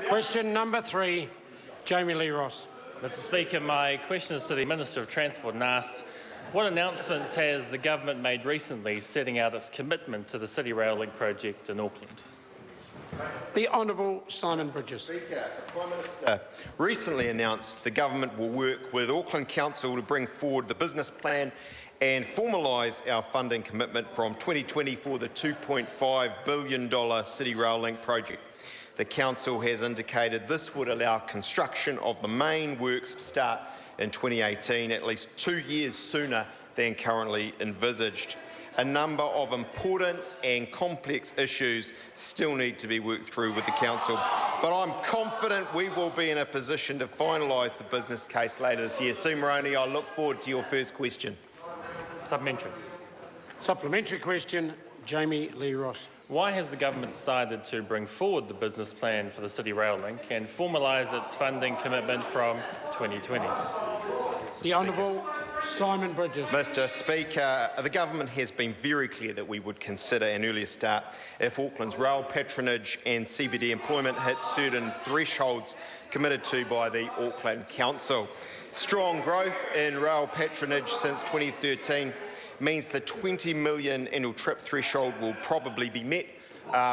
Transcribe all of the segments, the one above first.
Question number 3, Jami-Lee Ross. Mr Speaker, my question is to the Minister of Transport and asks, what announcements has the government made recently setting out its commitment to the City Rail Link project in Auckland? The Honourable Simon Bridges. Speaker, the Prime Minister recently announced the government will work with Auckland Council to bring forward the business plan and formalise our funding commitment from 2020 for the $2.5 billion City Rail Link project. The Council has indicated this would allow construction of the main works to start in 2018, at least 2 years sooner than currently envisaged. A number of important and complex issues still need to be worked through with the Council, but I'm confident we will be in a position to finalise the business case later this year. Sue Moroney, I look forward to your first question. Supplementary. Supplementary question, Jami-Lee Ross. Why has the government decided to bring forward the business plan for the City Rail Link and formalise its funding commitment from 2020? The Honourable Simon Bridges. Mr Speaker, the government has been very clear that we would consider an earlier start if Auckland's rail patronage and CBD employment hit certain thresholds committed to by the Auckland Council. Strong growth in rail patronage since 2013 means the 20 million annual trip threshold will probably be met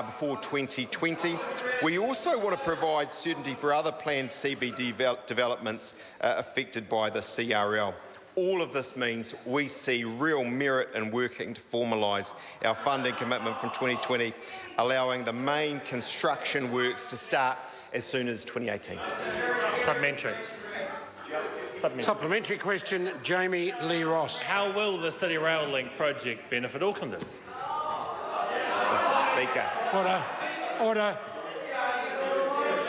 before 2020. We also want to provide certainty for other planned CBD developments affected by the CRL. All of this means we see real merit in working to formalise our funding commitment from 2020, allowing the main construction works to start as soon as 2018. Supplementary. Supplementary question, Jami-Lee Ross. How will the City Rail Link project benefit Aucklanders? Mr Speaker. Order. Order.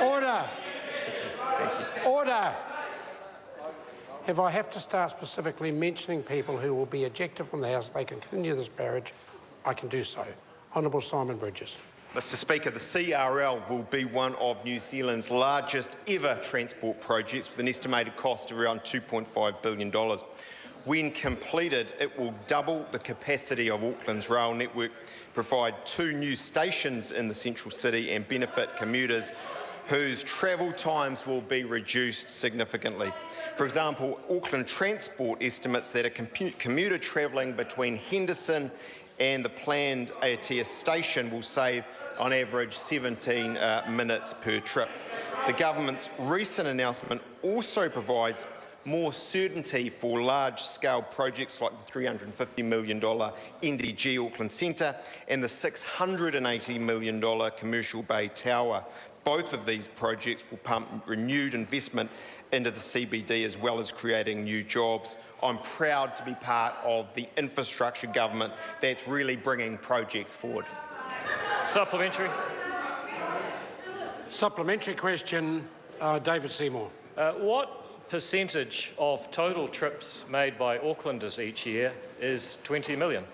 Order. Thank you. Order. If I have to start specifically mentioning people who will be ejected from the House, they can continue this barrage, I can do so. Honourable Simon Bridges. Mr Speaker, the CRL will be one of New Zealand's largest ever transport projects with an estimated cost of around $2.5 billion. When completed, it will double the capacity of Auckland's rail network, provide 2 new stations in the central city and benefit commuters whose travel times will be reduced significantly. For example, Auckland Transport estimates that a commuter travelling between Henderson and the planned Aotea station will save on average 17 minutes per trip. The government's recent announcement also provides more certainty for large-scale projects like the $350 million NDG Auckland Centre and the $680 million Commercial Bay Tower. Both of these projects will pump renewed investment into the CBD as well as creating new jobs. I'm proud to be part of the infrastructure government that's really bringing projects forward. Supplementary. Supplementary question, David Seymour. What percentage of total trips made by Aucklanders each year is 20 million?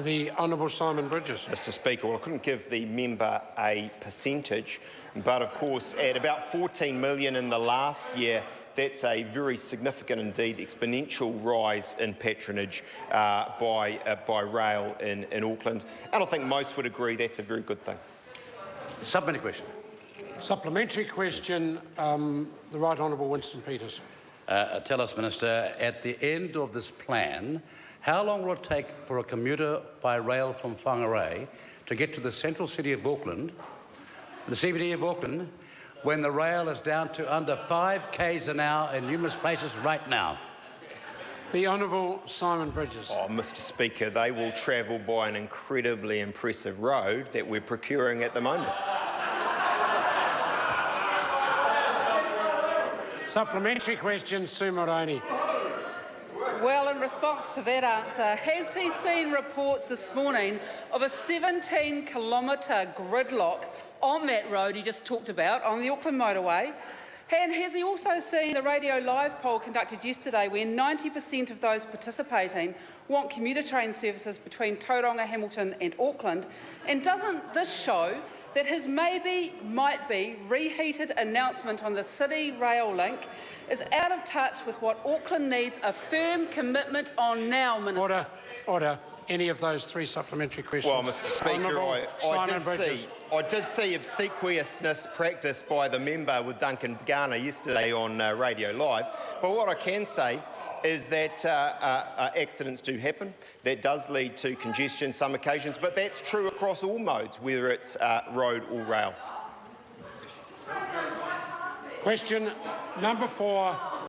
The Honourable Simon Bridges. Mr Speaker, well, I couldn't give the member a percentage, but of course at about 14 million in the last year, that's a very significant, indeed exponential rise in patronage by rail in Auckland. And I think most would agree that's a very good thing. Supplementary question. Supplementary question, the Right Honourable Winston Peters. Tell us, Minister, at the end of this plan, how long will it take for a commuter by rail from Whangarei to get to the central city of Auckland, the CBD of Auckland, when the rail is down to under 5 k's an hour in numerous places right now? The Honourable Simon Bridges. Oh, Mr Speaker, they will travel by an incredibly impressive road that we're procuring at the moment. Supplementary question, Sue Moroney. Well, in response to that answer, has he seen reports this morning of a 17-kilometre gridlock on that road he just talked about, on the Auckland motorway? And has he also seen the Radio Live poll conducted yesterday where 90% of those participating want commuter train services between Tauranga, Hamilton and Auckland? And doesn't this show that his might-be reheated announcement on the City Rail Link is out of touch with what Auckland needs a firm commitment on now, Minister? Order. Order. Any of those 3 supplementary questions? Well, Mr Speaker, I I did see obsequiousness practiced by the member with Duncan Garner yesterday on Radio Live, but what I can say is that accidents do happen. That does lead to congestion some occasions, but that's true across all modes, whether it's road or rail. Question number 4.